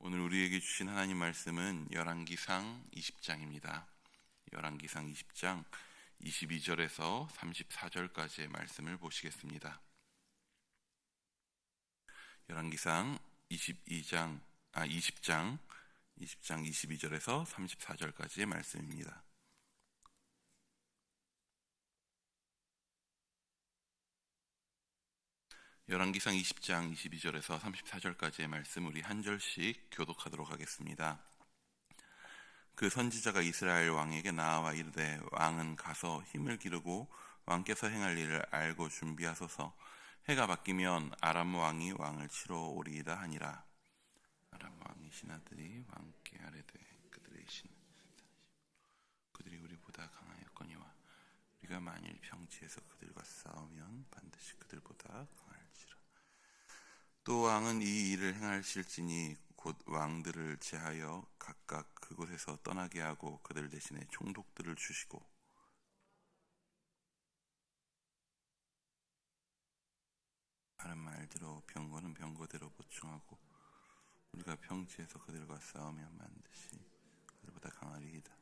오늘 우리에게 주신 하나님 말씀은 열왕기상 20장입니다. 열왕기상 20장 22절에서 34절까지의 말씀을 보시겠습니다. 열왕기상 20장 22절에서 34절까지의 말씀입니다. 열왕기상 20장 22절에서 34절까지의 말씀 우리 한 절씩 교독하도록 하겠습니다. 그 선지자가 이스라엘 왕에게 나아와 이르되 왕은 가서 힘을 기르고 왕께서 행할 일을 알고 준비하소서. 해가 바뀌면 아람 왕이 왕을 치러 오리이다 하니라. 아람 왕의 신하들이 왕께 아뢰되 그들이 우리보다 강하였거니와 우리가 만일 평지에서 그들과 싸우면 반드시 그들보다 강할지라. 또 왕은 이 일을 행하실지니 곧 왕들을 제하여 각각 그곳에서 떠나게 하고 그들 대신에 총독들을 주시고 하는 말대로 병거는 병거대로 보충하고 우리가 평지에서 그들과 싸우면 반드시 그들보다 강하리이다.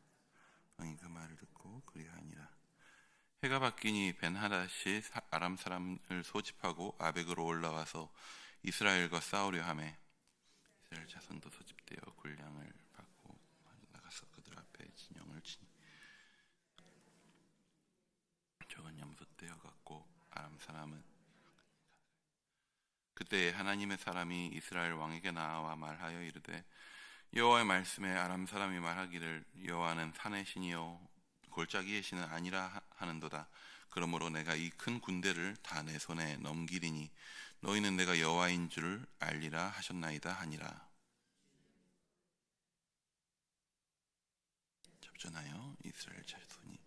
왕이 그 말을 듣고 그리하니라. 해가 바뀌니 벤하닷이 아람 사람을 소집하고 아벡으로 올라와서 이스라엘과 싸우려 하매 이스라엘 자손도 소집되어 군량을 받고 나가서 그들 앞에 진영을 치니 적은 염소떼와 같고 아람 사람은 그때 하나님의 사람이 이스라엘 왕에게 나와 말하여 이르되 여호와의 말씀에 아람 사람이 말하기를 여호와는 산의 신이요 골짜기의 신은 아니라 하는도다. 그러므로 내가 이 큰 군대를 다 내 손에 넘기리니 너희는 내가 여호와인 줄을 알리라 하셨나이다 하니라. 접전하여 이스라엘 자손이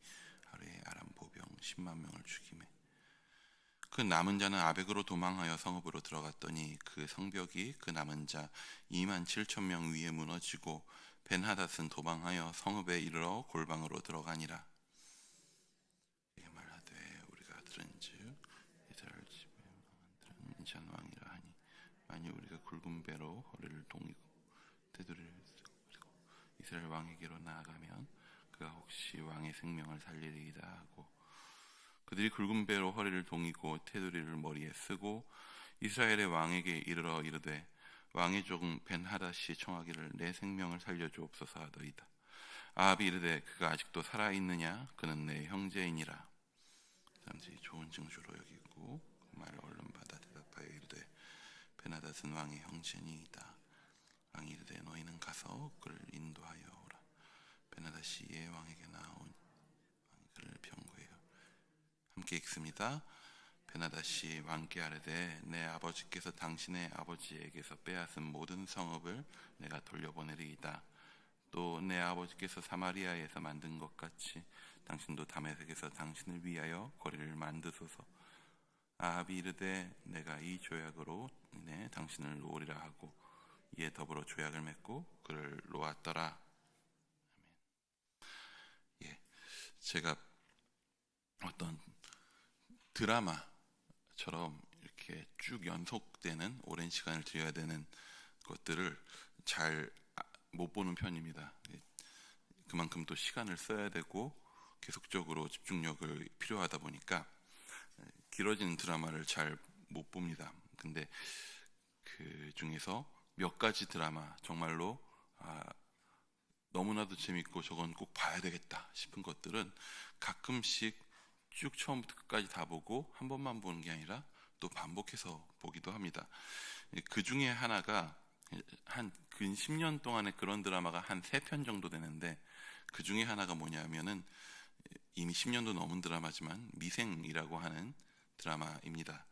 하루에 아람 보병 10만 명을 죽이매 그 남은 자는 아벡으로 도망하여 성읍으로 들어갔더니 그 성벽이 그 남은 자 2만 7천 명 위에 무너지고 벤하닷은 도망하여 성읍에 이르러 골방으로 들어가니라. 이게 말하되 우리가 들은즉 이스라엘 집에 왕들은 인천 왕이라 하니 만일 우리가 굵은 배로 허리를 동이고 테두리를 쓰고 그리고 이스라엘 왕에게로 나아가면 그가 혹시 왕의 생명을 살리리이다 하고 그들이 굵은 배로 허리를 동이고 테두리를 머리에 쓰고 이스라엘의 왕에게 이르러 이르되 왕의 종 벤하닷이 청하기를 내 생명을 살려주옵소서 하더이다. 아합이 이르되 그가 아직도 살아있느냐? 그는 내 형제이니라. 사람들이 좋은 증조로 여기고 그 말을 얼른 받아 대답하여 이르되 벤하닷은 왕의 형제니이다. 왕이 이르되 너희는 가서 그를 인도하여 오라. 벤하닷이 이에 왕에게 나온 왕이 그를 병거해요. 함께 읽습니다. 벤하닷이 왕께 아뢰되 내 아버지께서 당신의 아버지에게서 빼앗은 모든 성읍을 내가 돌려보내리이다. 또 내 아버지께서 사마리아에서 만든 것 같이 당신도 다메섹에서 당신을 위하여 거리를 만드소서. 아합이 이르되 내가 이 조약으로 인해 당신을 놓으리라 하고 이에 더불어 조약을 맺고 그를 놓았더라. 예, 제가 어떤 드라마처럼 이렇게 쭉 연속되는 오랜 시간을 들여야 되는 것들을 잘 못 보는 편입니다. 그만큼 또 시간을 써야 되고 계속적으로 집중력을 필요하다 보니까 길어지는 드라마를 잘 못 봅니다. 근데 그 중에서 몇 가지 드라마 정말로 너무나도 재밌고 저건 꼭 봐야 되겠다 싶은 것들은 가끔씩 쭉 처음부터 끝까지 다 보고 한 번만 보는 게 아니라 또 반복해서 보기도 합니다. 그 중에 하나가 한 근 10년 동안에 그런 드라마가 한 3편 정도 되는데 그 중에 하나가 뭐냐면은 이미 10년도 넘은 드라마지만 미생이라고 하는 드라마입니다.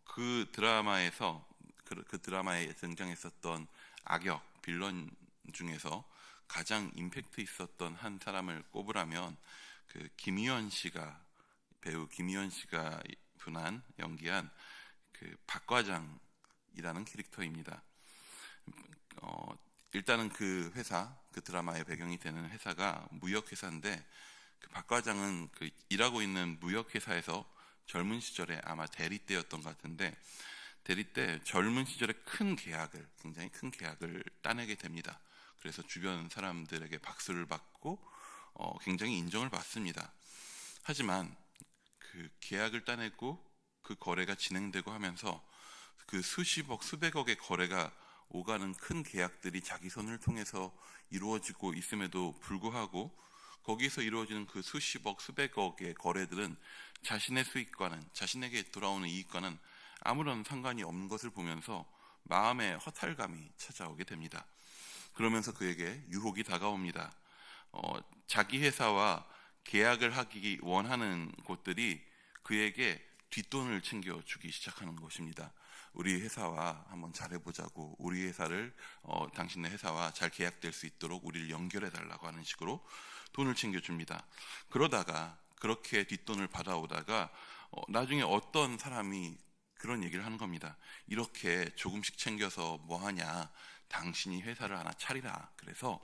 그 드라마에서 그 드라마에 등장했었던 악역 빌런 중에서 가장 임팩트 있었던 한 사람을 꼽으라면 그 배우 김희원 씨가 연기한 그 박과장이라는 캐릭터입니다. 일단은 그 드라마의 배경이 되는 회사가 무역회사인데 그 박과장은 그 일하고 있는 무역회사에서 젊은 시절에 아마 대리 때였던 것 같은데 대리 때 젊은 시절에 굉장히 큰 계약을 따내게 됩니다. 그래서 주변 사람들에게 박수를 받고 굉장히 인정을 받습니다. 하지만 그 계약을 따내고 그 거래가 진행되고 하면서 그 수십억, 수백억의 거래가 오가는 큰 계약들이 자기 손을 통해서 이루어지고 있음에도 불구하고 거기서 이루어지는 그 수십억, 수백억의 거래들은 자신의 수익과는, 자신에게 돌아오는 이익과는 아무런 상관이 없는 것을 보면서 마음에 허탈감이 찾아오게 됩니다. 그러면서 그에게 유혹이 다가옵니다. 자기 회사와 계약을 하기 원하는 곳들이 그에게 뒷돈을 챙겨주기 시작하는 것입니다. 우리 회사와 한번 잘해보자고, 우리 회사를 당신네 회사와 잘 계약될 수 있도록 우리를 연결해달라고 하는 식으로 돈을 챙겨줍니다. 그러다가 그렇게 뒷돈을 받아오다가 나중에 어떤 사람이 그런 얘기를 하는 겁니다. 이렇게 조금씩 챙겨서 뭐하냐, 당신이 회사를 하나 차리라. 그래서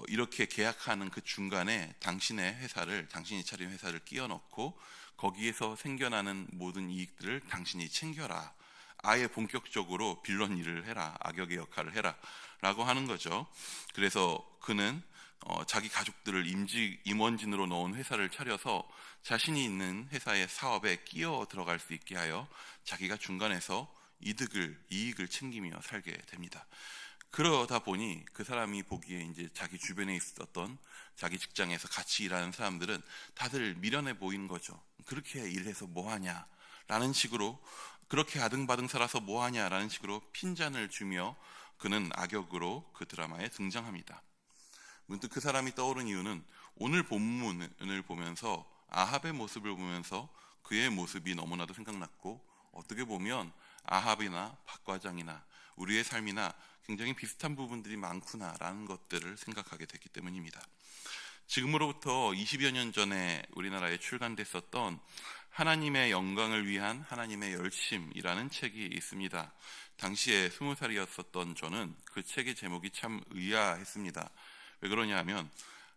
이렇게 계약하는 그 중간에 당신이 차린 회사를 끼워 넣고 거기에서 생겨나는 모든 이익들을 당신이 챙겨라. 아예 본격적으로 빌런 일을 해라, 악역의 역할을 해라 라고 하는 거죠. 그래서 그는 자기 가족들을 임원진으로 넣은 회사를 차려서 자신이 있는 회사의 사업에 끼어 들어갈 수 있게 하여 자기가 중간에서 이익을 챙기며 살게 됩니다. 그러다 보니 그 사람이 보기에 이제 자기 주변에 있었던 자기 직장에서 같이 일하는 사람들은 다들 미련해 보이는 거죠. 그렇게 일해서 뭐하냐 라는 식으로, 그렇게 아등바등 살아서 뭐하냐라는 식으로 핀잔을 주며 그는 악역으로 그 드라마에 등장합니다. 문득 그 사람이 떠오른 이유는 오늘 본문을 보면서 아합의 모습을 보면서 그의 모습이 너무나도 생각났고, 어떻게 보면 아합이나 박과장이나 우리의 삶이나 굉장히 비슷한 부분들이 많구나라는 것들을 생각하게 됐기 때문입니다. 지금으로부터 20여 년 전에 우리나라에 출간됐었던 하나님의 영광을 위한 하나님의 열심이라는 책이 있습니다. 당시에 20살이었었던 저는 그 책의 제목이 참 의아했습니다. 왜 그러냐 하면,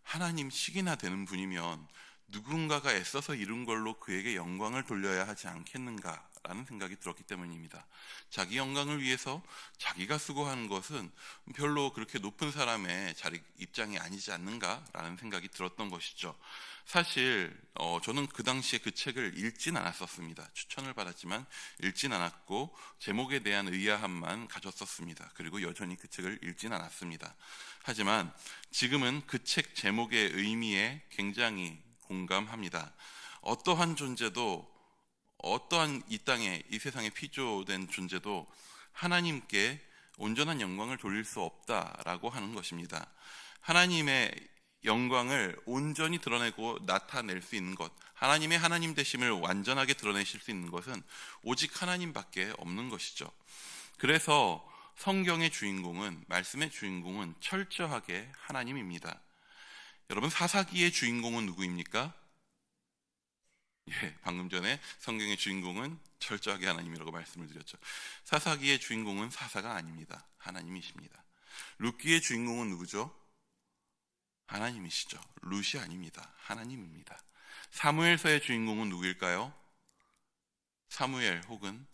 하나님식이나 되는 분이면 누군가가 애써서 이룬 걸로 그에게 영광을 돌려야 하지 않겠는가라는 생각이 들었기 때문입니다. 자기 영광을 위해서 자기가 수고하는 것은 별로 그렇게 높은 사람의 입장이 아니지 않는가라는 생각이 들었던 것이죠. 사실 저는 그 당시에 그 책을 읽진 않았었습니다. 추천을 받았지만 읽진 않았고 제목에 대한 의아함만 가졌었습니다. 그리고 여전히 그 책을 읽진 않았습니다. 하지만 지금은 그 책 제목의 의미에 굉장히 공감합니다. 어떠한 존재도, 어떠한 이 땅에, 이 세상에 피조된 존재도 하나님께 온전한 영광을 돌릴 수 없다라고 하는 것입니다. 하나님의 영광을 온전히 드러내고 나타낼 수 있는 것, 하나님의 하나님 되심을 완전하게 드러내실 수 있는 것은 오직 하나님밖에 없는 것이죠. 그래서 성경의 주인공은, 말씀의 주인공은 철저하게 하나님입니다. 여러분, 사사기의 주인공은 누구입니까? 방금 전에 성경의 주인공은 철저하게 하나님이라고 말씀을 드렸죠. 사사기의 주인공은 사사가 아닙니다. 하나님이십니다. 룻기의 주인공은 누구죠? 하나님이시죠. 룻이 아닙니다. 하나님입니다. 사무엘서의 주인공은 누구일까요? 사무엘, 혹은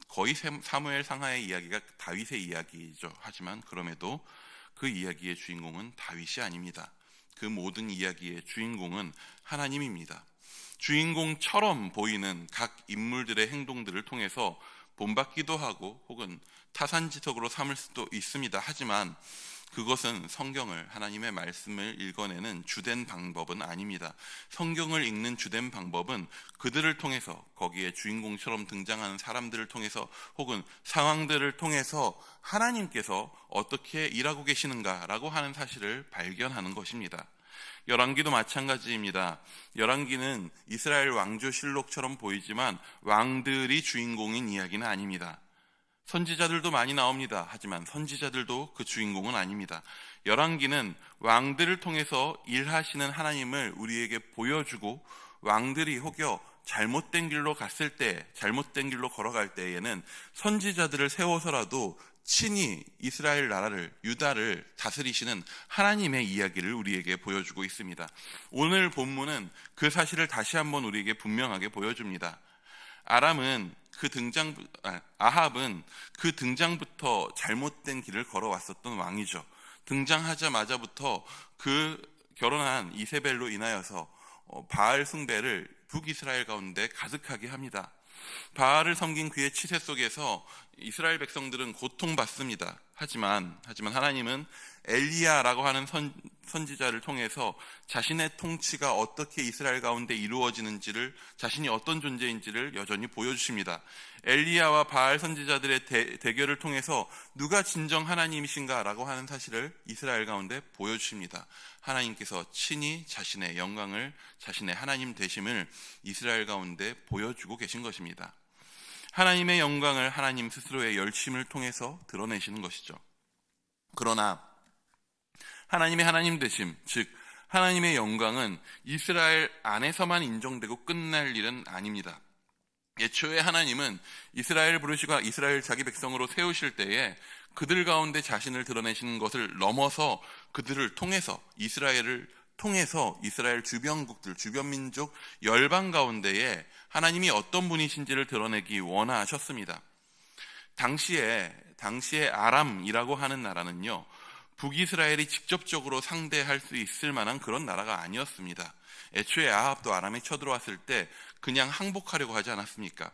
거의 사무엘 상하의 이야기가 다윗의 이야기죠. 하지만 그럼에도 그 이야기의 주인공은 다윗이 아닙니다. 그 모든 이야기의 주인공은 하나님입니다. 주인공처럼 보이는 각 인물들의 행동들을 통해서 본받기도 하고 혹은 타산지석으로 삼을 수도 있습니다. 하지만 그것은 성경을, 하나님의 말씀을 읽어내는 주된 방법은 아닙니다. 성경을 읽는 주된 방법은 그들을 통해서, 거기에 주인공처럼 등장하는 사람들을 통해서 혹은 상황들을 통해서 하나님께서 어떻게 일하고 계시는가라고 하는 사실을 발견하는 것입니다. 열왕기도 마찬가지입니다. 열왕기는 이스라엘 왕조실록처럼 보이지만 왕들이 주인공인 이야기는 아닙니다. 선지자들도 많이 나옵니다. 하지만 선지자들도 그 주인공은 아닙니다. 열왕기는 왕들을 통해서 일하시는 하나님을 우리에게 보여주고, 왕들이 혹여 잘못된 길로 갔을 때, 잘못된 길로 걸어갈 때에는 선지자들을 세워서라도 친히 이스라엘 나라를, 유다를 다스리시는 하나님의 이야기를 우리에게 보여주고 있습니다. 오늘 본문은 그 사실을 다시 한번 우리에게 분명하게 보여줍니다. 아람은 아합은 그 등장부터 잘못된 길을 걸어왔었던 왕이죠. 등장하자마자부터 그 결혼한 이세벨로 인하여서 바알 숭배를 북이스라엘 가운데 가득하게 합니다. 바알을 섬긴 그의 치세 속에서 이스라엘 백성들은 고통받습니다. 하지만 하나님은 엘리야라고 하는 선지자를 통해서 자신의 통치가 어떻게 이스라엘 가운데 이루어지는지를, 자신이 어떤 존재인지를 여전히 보여주십니다. 엘리야와 바알 선지자들의 대결을 통해서 누가 진정 하나님이신가라고 하는 사실을 이스라엘 가운데 보여주십니다. 하나님께서 친히 자신의 영광을, 자신의 하나님 되심을 이스라엘 가운데 보여주고 계신 것입니다. 하나님의 영광을 하나님 스스로의 열심을 통해서 드러내시는 것이죠. 그러나 하나님의 하나님 되심, 즉 하나님의 영광은 이스라엘 안에서만 인정되고 끝날 일은 아닙니다. 예초에 하나님은 이스라엘 부르시고 이스라엘 자기 백성으로 세우실 때에 그들 가운데 자신을 드러내시는 것을 넘어서 그들을 통해서, 이스라엘을 통해서 이스라엘 주변국들, 주변 민족, 열방 가운데에 하나님이 어떤 분이신지를 드러내기 원하셨습니다. 당시에 아람이라고 하는 나라는요, 북이스라엘이 직접적으로 상대할 수 있을 만한 그런 나라가 아니었습니다. 애초에 아합도 아람에 쳐들어왔을 때 그냥 항복하려고 하지 않았습니까?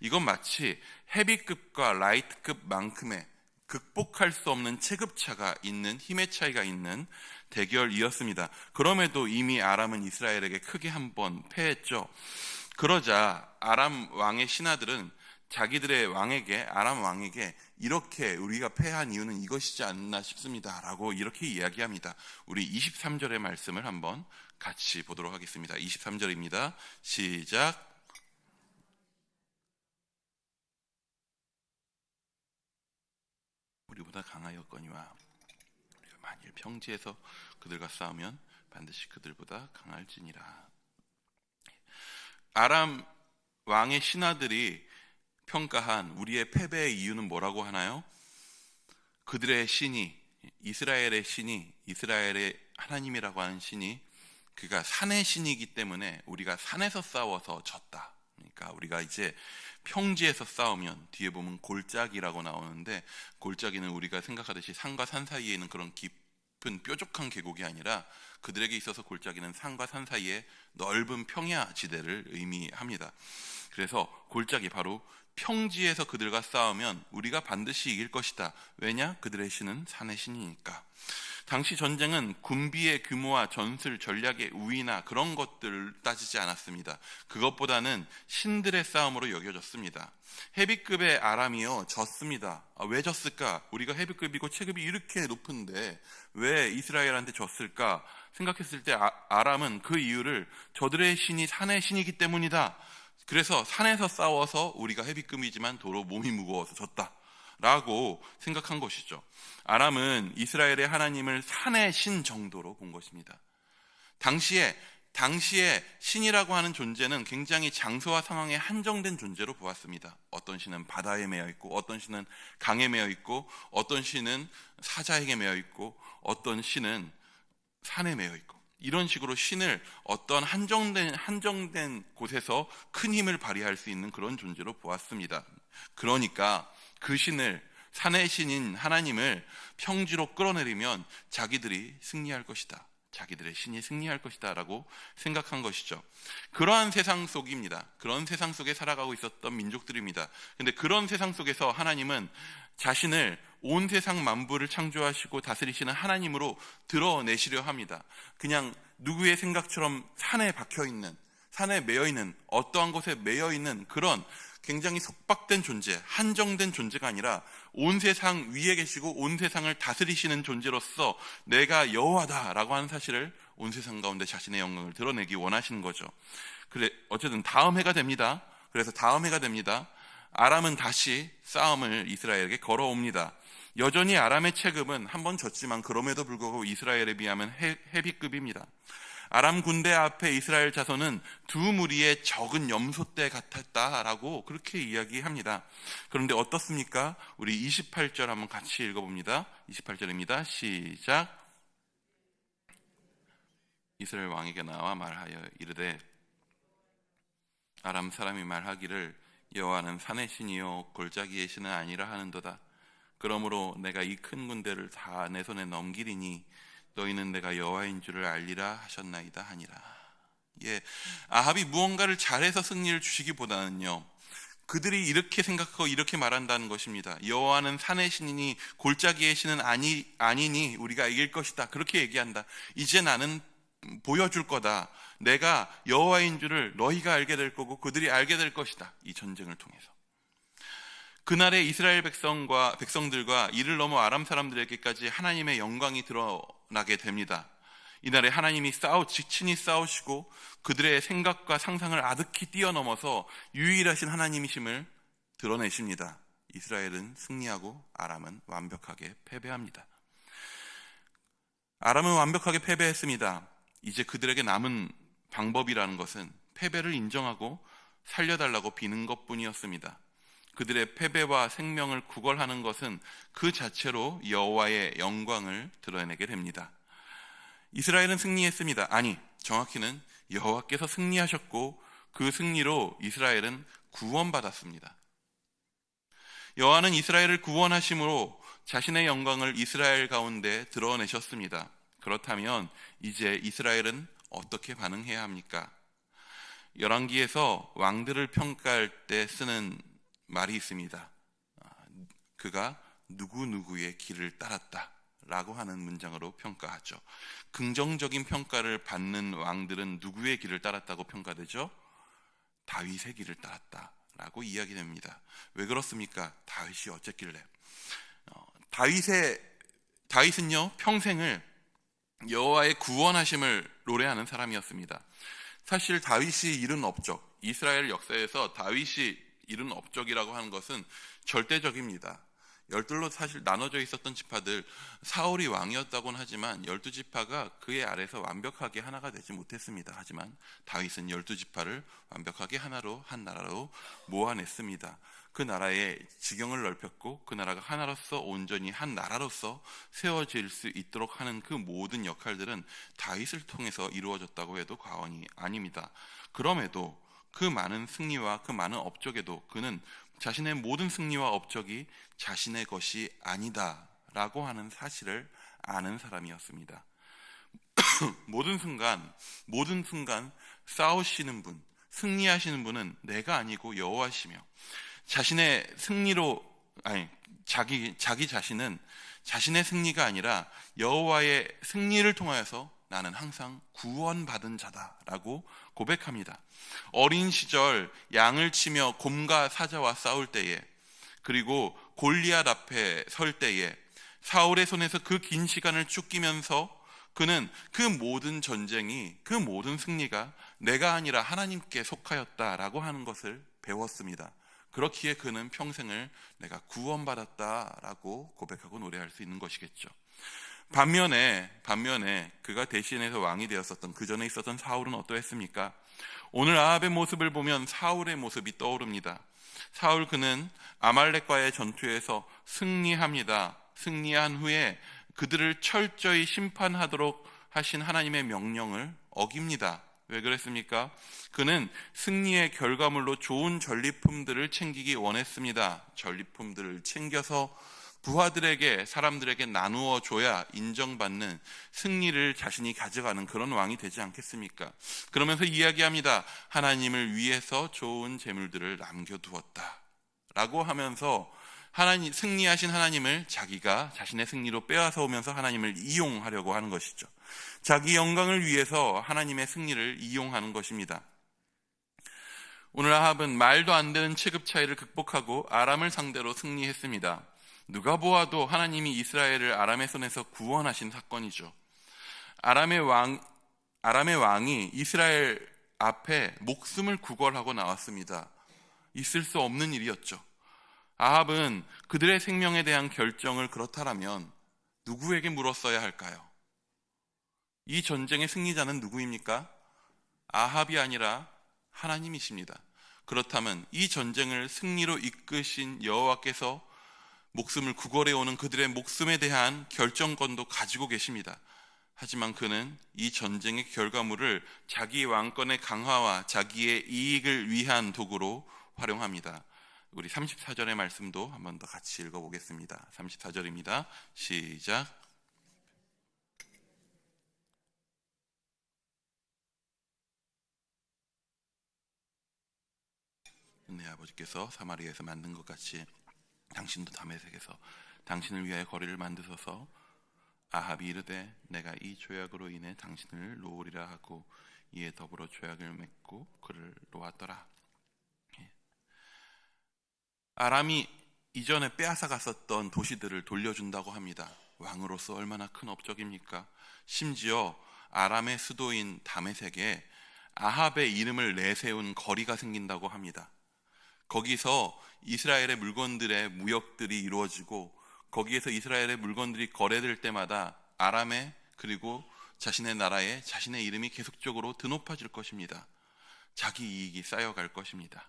이건 마치 헤비급과 라이트급만큼의 극복할 수 없는 체급차가 있는, 힘의 차이가 있는 대결이었습니다. 그럼에도 이미 아람은 이스라엘에게 크게 한번 패했죠. 그러자 아람 왕의 신하들은 자기들의 왕에게, 아람 왕에게 이렇게 우리가 패한 이유는 이것이지 않나 싶습니다 라고 이렇게 이야기합니다. 우리 23절의 말씀을 한번 같이 보도록 하겠습니다. 23절입니다. 시작. 우리보다 강하였거니와 우리가 만일 평지에서 그들과 싸우면 반드시 그들보다 강할지니라. 아람 왕의 신하들이 평가한 우리의 패배의 이유는 뭐라고 하나요? 그들의 신이, 이스라엘의 신이, 이스라엘의 하나님이라고 하는 신이, 그가 산의 신이기 때문에 우리가 산에서 싸워서 졌다. 그러니까 우리가 이제 평지에서 싸우면, 뒤에 보면 골짜기라고 나오는데, 골짜기는 우리가 생각하듯이 산과 산 사이에 있는 그런 깊은 뾰족한 계곡이 아니라 그들에게 있어서 골짜기는 산과 산 사이에 넓은 평야 지대를 의미합니다. 그래서 골짜기, 바로 평지에서 그들과 싸우면 우리가 반드시 이길 것이다. 왜냐? 그들의 신은 산의 신이니까. 당시 전쟁은 군비의 규모와 전술, 전략의 우위나 그런 것들을 따지지 않았습니다. 그것보다는 신들의 싸움으로 여겨졌습니다. 헤비급의 아람이요, 졌습니다. 왜 졌을까? 우리가 헤비급이고 체급이 이렇게 높은데 왜 이스라엘한테 졌을까? 생각했을 때 아람은 그 이유를 저들의 신이 산의 신이기 때문이다. 그래서 산에서 싸워서 우리가 헤비급이지만 도로 몸이 무거워서 졌다 라고 생각한 것이죠. 아람은 이스라엘의 하나님을 산의 신 정도로 본 것입니다. 당시에 신이라고 하는 존재는 굉장히 장소와 상황에 한정된 존재로 보았습니다. 어떤 신은 바다에 매여 있고, 어떤 신은 강에 매여 있고, 어떤 신은 사자에게 매여 있고, 어떤 신은 산에 매여 있고, 이런 식으로 신을 어떤 한정된 곳에서 큰 힘을 발휘할 수 있는 그런 존재로 보았습니다. 그러니까 그 신을, 산의 신인 하나님을 평지로 끌어내리면 자기들이 승리할 것이다, 자기들의 신이 승리할 것이다 라고 생각한 것이죠. 그러한 세상 속입니다. 그런 세상 속에 살아가고 있었던 민족들입니다. 근데 그런 세상 속에서 하나님은 자신을 온 세상 만부를 창조하시고 다스리시는 하나님으로 드러내시려 합니다. 그냥 누구의 생각처럼 산에 박혀있는, 산에 매여있는, 어떠한 곳에 매여있는 그런 굉장히 속박된 존재, 한정된 존재가 아니라 온 세상 위에 계시고 온 세상을 다스리시는 존재로서 내가 여호와다라고 하는 사실을 온 세상 가운데 자신의 영광을 드러내기 원하시는 거죠. 그래, 어쨌든 다음 해가 됩니다. 그래서 다음 해가 됩니다. 아람은 다시 싸움을 이스라엘에게 걸어옵니다. 여전히 아람의 체급은 한 번 졌지만 그럼에도 불구하고 이스라엘에 비하면 헤비급입니다. 아람 군대 앞에 이스라엘 자손은 두 무리의 적은 염소떼 같았다라고 그렇게 이야기합니다. 그런데 어떻습니까? 우리 28절 한번 같이 읽어봅니다. 28절입니다. 시작. 이스라엘 왕에게 나와 말하여 이르되, 아람 사람이 말하기를 여호와는 산의 신이요 골짜기의 신은 아니라 하는도다. 그러므로 내가 이 큰 군대를 다 내 손에 넘기리니 너희는 내가 여호와인 줄을 알리라 하셨나이다 하니라. 예, 아합이 무언가를 잘해서 승리를 주시기보다는요, 그들이 이렇게 생각하고 이렇게 말한다는 것입니다. 여호와는 산의 신이니 골짜기의 신은 아니니 우리가 이길 것이다. 그렇게 얘기한다. 이제 나는 보여줄 거다. 내가 여호와인 줄을 너희가 알게 될 거고 그들이 알게 될 것이다. 이 전쟁을 통해서. 그날의 이스라엘 백성들과 이를 넘어 아람 사람들에게까지 하나님의 영광이 드러나게 됩니다. 이날에 하나님이 친히 싸우시고 그들의 생각과 상상을 아득히 뛰어넘어서 유일하신 하나님이심을 드러내십니다. 이스라엘은 승리하고 아람은 완벽하게 패배합니다. 아람은 완벽하게 패배했습니다. 이제 그들에게 남은 방법이라는 것은 패배를 인정하고 살려달라고 비는 것뿐이었습니다. 그들의 패배와 생명을 구걸하는 것은 그 자체로 여호와의 영광을 드러내게 됩니다. 이스라엘은 승리했습니다. 아니, 정확히는 여호와께서 승리하셨고 그 승리로 이스라엘은 구원받았습니다. 여호와는 이스라엘을 구원하심으로 자신의 영광을 이스라엘 가운데 드러내셨습니다. 그렇다면 이제 이스라엘은 어떻게 반응해야 합니까? 열왕기에서 왕들을 평가할 때 쓰는 말이 있습니다. 그가 누구누구의 길을 따랐다 라고 하는 문장으로 평가하죠. 긍정적인 평가를 받는 왕들은 누구의 길을 따랐다고 평가되죠? 다윗의 길을 따랐다 라고 이야기됩니다. 왜 그렇습니까? 다윗이 어쨌길래? 다윗은요, 평생을 여호와의 구원하심을 노래하는 사람이었습니다. 사실 다윗이 이룬 업적, 이스라엘 역사에서 다윗이 이룬 업적이라고 하는 것은 절대적입니다. 12로 사실 나눠져 있었던 지파들, 사울이 왕이었다고는 하지만 12지파가 그의 아래서 완벽하게 하나가 되지 못했습니다. 하지만 다윗은 12지파를 완벽하게 하나로, 한 나라로 모아냈습니다. 그 나라의 지경을 넓혔고 그 나라가 하나로서 온전히 한 나라로서 세워질 수 있도록 하는 그 모든 역할들은 다윗을 통해서 이루어졌다고 해도 과언이 아닙니다. 그럼에도 그 많은 승리와 그 많은 업적에도 그는 자신의 모든 승리와 업적이 자신의 것이 아니다라고 하는 사실을 아는 사람이었습니다. 모든 순간 싸우시는 분, 승리하시는 분은 내가 아니고 여호와시며 자신의 승리로 자기 자신은 자신의 승리가 아니라 여호와의 승리를 통하여서 나는 항상 구원받은 자다라고 고백합니다. 어린 시절 양을 치며 곰과 사자와 싸울 때에, 그리고 골리앗 앞에 설 때에 사울의 손에서 그 긴 시간을 쫓기면서 그는 그 모든 전쟁이, 그 모든 승리가 내가 아니라 하나님께 속하였다라고 하는 것을 배웠습니다. 그렇기에 그는 평생을 내가 구원받았다라고 고백하고 노래할 수 있는 것이겠죠. 반면에 그가 대신해서 왕이 되었었던 그 전에 있었던 사울은 어떠했습니까? 오늘 아합의 모습을 보면 사울의 모습이 떠오릅니다. 사울, 그는 아말렉과의 전투에서 승리합니다. 승리한 후에 그들을 철저히 심판하도록 하신 하나님의 명령을 어깁니다. 왜 그랬습니까? 그는 승리의 결과물로 좋은 전리품들을 챙기기 원했습니다. 전리품들을 챙겨서 부하들에게, 사람들에게 나누어 줘야 인정받는 승리를 자신이 가져가는 그런 왕이 되지 않겠습니까? 그러면서 이야기합니다. 하나님을 위해서 좋은 재물들을 남겨두었다 라고 하면서 승리하신 하나님을 자기가 자신의 승리로 빼앗아 오면서 하나님을 이용하려고 하는 것이죠. 자기 영광을 위해서 하나님의 승리를 이용하는 것입니다. 오늘 아합은 말도 안 되는 체급 차이를 극복하고 아람을 상대로 승리했습니다. 누가 보아도 하나님이 이스라엘을 아람의 손에서 구원하신 사건이죠. 아람의 왕이 이스라엘 앞에 목숨을 구걸하고 나왔습니다. 있을 수 없는 일이었죠. 아합은 그들의 생명에 대한 결정을 그렇다라면 누구에게 물었어야 할까요? 이 전쟁의 승리자는 누구입니까? 아합이 아니라 하나님이십니다. 그렇다면 이 전쟁을 승리로 이끄신 여호와께서 목숨을 구걸해 오는 그들의 목숨에 대한 결정권도 가지고 계십니다. 하지만 그는 이 전쟁의 결과물을 자기 왕권의 강화와 자기의 이익을 위한 도구로 활용합니다. 우리 34절의 말씀도 한 번 더 같이 읽어보겠습니다. 34절입니다. 시작. 내 아버지께서 사마리아에서 만든 것 같이 당신도 다메섹에서 당신을 위하여 거리를 만드소서. 아합이 이르되 내가 이 조약으로 인해 당신을 놓으리라 하고 이에 더불어 조약을 맺고 그를 놓았더라. 아람이 이전에 빼앗아갔었던 도시들을 돌려준다고 합니다. 왕으로서 얼마나 큰 업적입니까? 심지어 아람의 수도인 다메섹에 아합의 이름을 내세운 거리가 생긴다고 합니다. 거기서 이스라엘의 물건들의 무역들이 이루어지고 거기에서 이스라엘의 물건들이 거래될 때마다 아람의 그리고 자신의 나라에 자신의 이름이 계속적으로 드높아질 것입니다. 자기 이익이 쌓여갈 것입니다.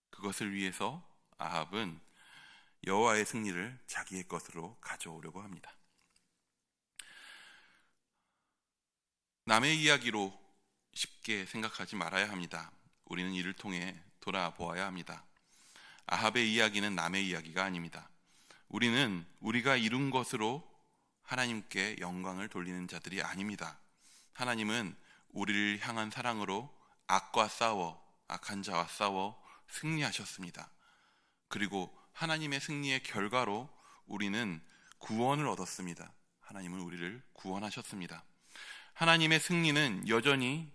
그것을 위해서 아합은 여호와의 승리를 자기의 것으로 가져오려고 합니다. 남의 이야기로 쉽게 생각하지 말아야 합니다. 우리는 이를 통해 돌아보아야 합니다. 아합의 이야기는 남의 이야기가 아닙니다. 우리는 우리가 이룬 것으로 하나님께 영광을 돌리는 자들이 아닙니다. 하나님은 우리를 향한 사랑으로 악한 자와 싸워 승리하셨습니다. 그리고 하나님의 승리의 결과로 우리는 구원을 얻었습니다. 하나님은 우리를 구원하셨습니다. 하나님의 승리는 여전히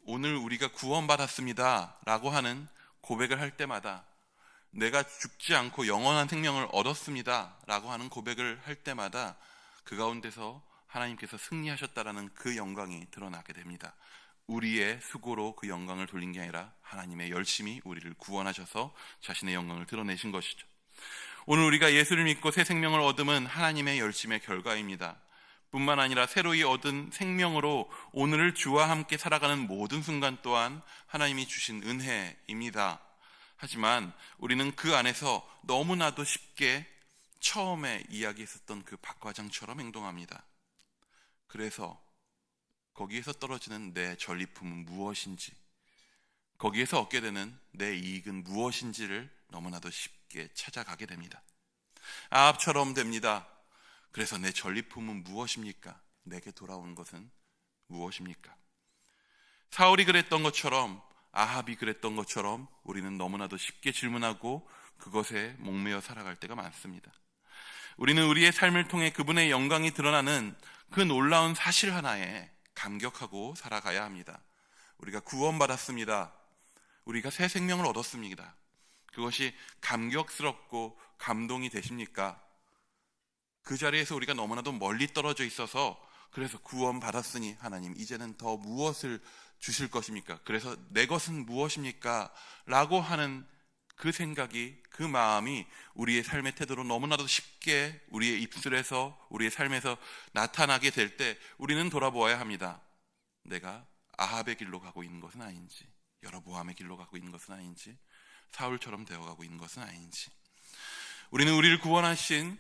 오늘 우리가 구원받았습니다 라고 하는 고백을 할 때마다, 내가 죽지 않고 영원한 생명을 얻었습니다 라고 하는 고백을 할 때마다 그 가운데서 하나님께서 승리하셨다라는 그 영광이 드러나게 됩니다. 우리의 수고로 그 영광을 돌린 게 아니라 하나님의 열심히 우리를 구원하셔서 자신의 영광을 드러내신 것이죠. 오늘 우리가 예수를 믿고 새 생명을 얻음은 하나님의 열심의 결과입니다. 뿐만 아니라 새로이 얻은 생명으로 오늘을 주와 함께 살아가는 모든 순간 또한 하나님이 주신 은혜입니다. 하지만 우리는 그 안에서 너무나도 쉽게 처음에 이야기했었던 그 박과장처럼 행동합니다. 그래서 거기에서 떨어지는 내 전리품은 무엇인지, 거기에서 얻게 되는 내 이익은 무엇인지를 너무나도 쉽게 찾아가게 됩니다. 아합처럼 됩니다. 그래서 내 전리품은 무엇입니까? 내게 돌아오는 것은 무엇입니까? 사울이 그랬던 것처럼, 아합이 그랬던 것처럼 우리는 너무나도 쉽게 질문하고 그것에 목매어 살아갈 때가 많습니다. 우리는 우리의 삶을 통해 그분의 영광이 드러나는 그 놀라운 사실 하나에 감격하고 살아가야 합니다. 우리가 구원받았습니다. 우리가 새 생명을 얻었습니다. 그것이 감격스럽고 감동이 되십니까? 그 자리에서 우리가 너무나도 멀리 떨어져 있어서, 그래서 구원받았으니 하나님 이제는 더 무엇을 주실 것입니까? 그래서 내 것은 무엇입니까? 라고 하는 그 생각이, 그 마음이 우리의 삶의 태도로 너무나도 쉽게 우리의 입술에서, 우리의 삶에서 나타나게 될 때 우리는 돌아보아야 합니다. 내가 아합의 길로 가고 있는 것은 아닌지, 여로보암의 길로 가고 있는 것은 아닌지, 사울처럼 되어가고 있는 것은 아닌지. 우리는 우리를 구원하신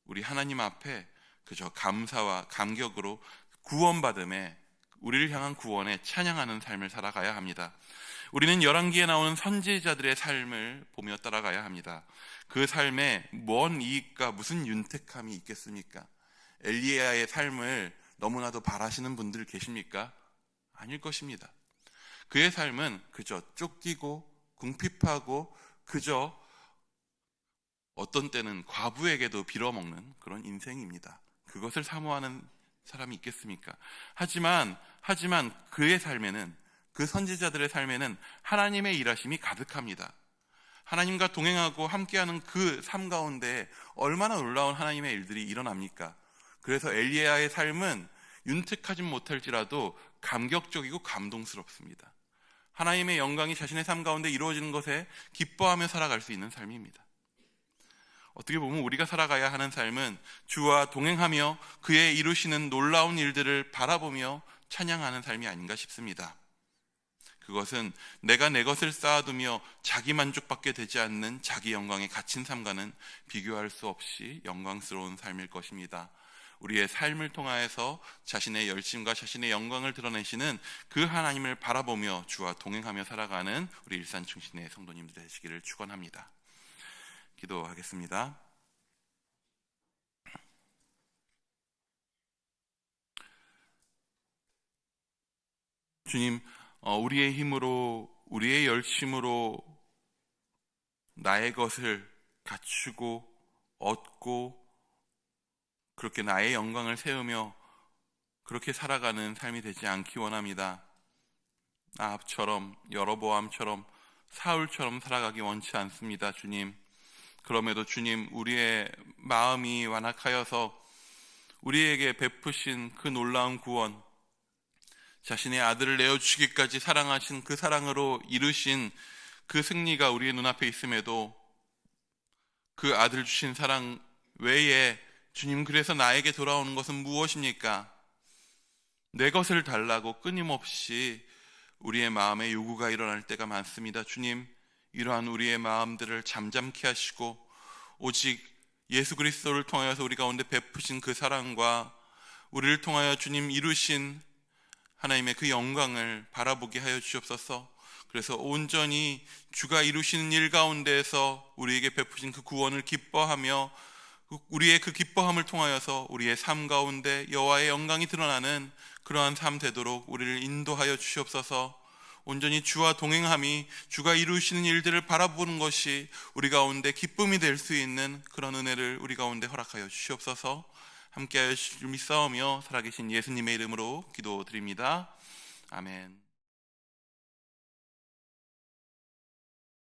우리 하나님 앞에 그저 감사와 감격으로 구원받음에, 우리를 향한 구원에 찬양하는 삶을 살아가야 합니다. 우리는 열왕기에 나오는 선지자들의 삶을 보며 따라가야 합니다. 그 삶에 뭔 이익과 무슨 윤택함이 있겠습니까? 엘리야의 삶을 너무나도 바라시는 분들 계십니까? 아닐 것입니다. 그의 삶은 그저 쫓기고 궁핍하고 그저 어떤 때는 과부에게도 빌어먹는 그런 인생입니다. 그것을 사모하는 사람이 있겠습니까? 하지만 그의 삶에는, 그 선지자들의 삶에는 하나님의 일하심이 가득합니다. 하나님과 동행하고 함께하는 그 삶 가운데 얼마나 놀라운 하나님의 일들이 일어납니까? 그래서 엘리야의 삶은 윤택하진 못할지라도 감격적이고 감동스럽습니다. 하나님의 영광이 자신의 삶 가운데 이루어지는 것에 기뻐하며 살아갈 수 있는 삶입니다. 어떻게 보면 우리가 살아가야 하는 삶은 주와 동행하며 그의 이루시는 놀라운 일들을 바라보며 찬양하는 삶이 아닌가 싶습니다. 그것은 내가 내 것을 쌓아두며 자기 만족밖에 되지 않는 자기 영광에 갇힌 삶과는 비교할 수 없이 영광스러운 삶일 것입니다. 우리의 삶을 통하여서 자신의 열심과 자신의 영광을 드러내시는 그 하나님을 바라보며 주와 동행하며 살아가는 우리 일산충신의 성도님들 되시기를 축원합니다. 기도하겠습니다. 주님, 우리의 힘으로, 우리의 열심으로 나의 것을 갖추고 얻고 그렇게 나의 영광을 세우며 그렇게 살아가는 삶이 되지 않기 원합니다. 아합처럼, 여로보암처럼, 사울처럼 살아가기 원치 않습니다. 주님, 그럼에도 주님, 우리의 마음이 완악하여서 우리에게 베푸신 그 놀라운 구원, 자신의 아들을 내어주시기까지 사랑하신 그 사랑으로 이루신 그 승리가 우리의 눈앞에 있음에도 그 아들 주신 사랑 외에 주님, 그래서 나에게 돌아오는 것은 무엇입니까? 내 것을 달라고 끊임없이 우리의 마음에 요구가 일어날 때가 많습니다. 주님, 이러한 우리의 마음들을 잠잠케 하시고 오직 예수 그리스도를 통하여서 우리 가운데 베푸신 그 사랑과 우리를 통하여 주님 이루신 하나님의 그 영광을 바라보게 하여 주옵소서. 그래서 온전히 주가 이루시는 일 가운데에서 우리에게 베푸신 그 구원을 기뻐하며 우리의 그 기뻐함을 통하여서 우리의 삶 가운데 여호와의 영광이 드러나는 그러한 삶 되도록 우리를 인도하여 주시옵소서. 온전히 주와 동행함이 주가 이루시는 일들을 바라보는 것이 우리 가운데 기쁨이 될 수 있는 그런 은혜를 우리 가운데 허락하여 주시옵소서. 함께하여 주실 줄 믿사오며 살아계신 예수님의 이름으로 기도드립니다. 아멘.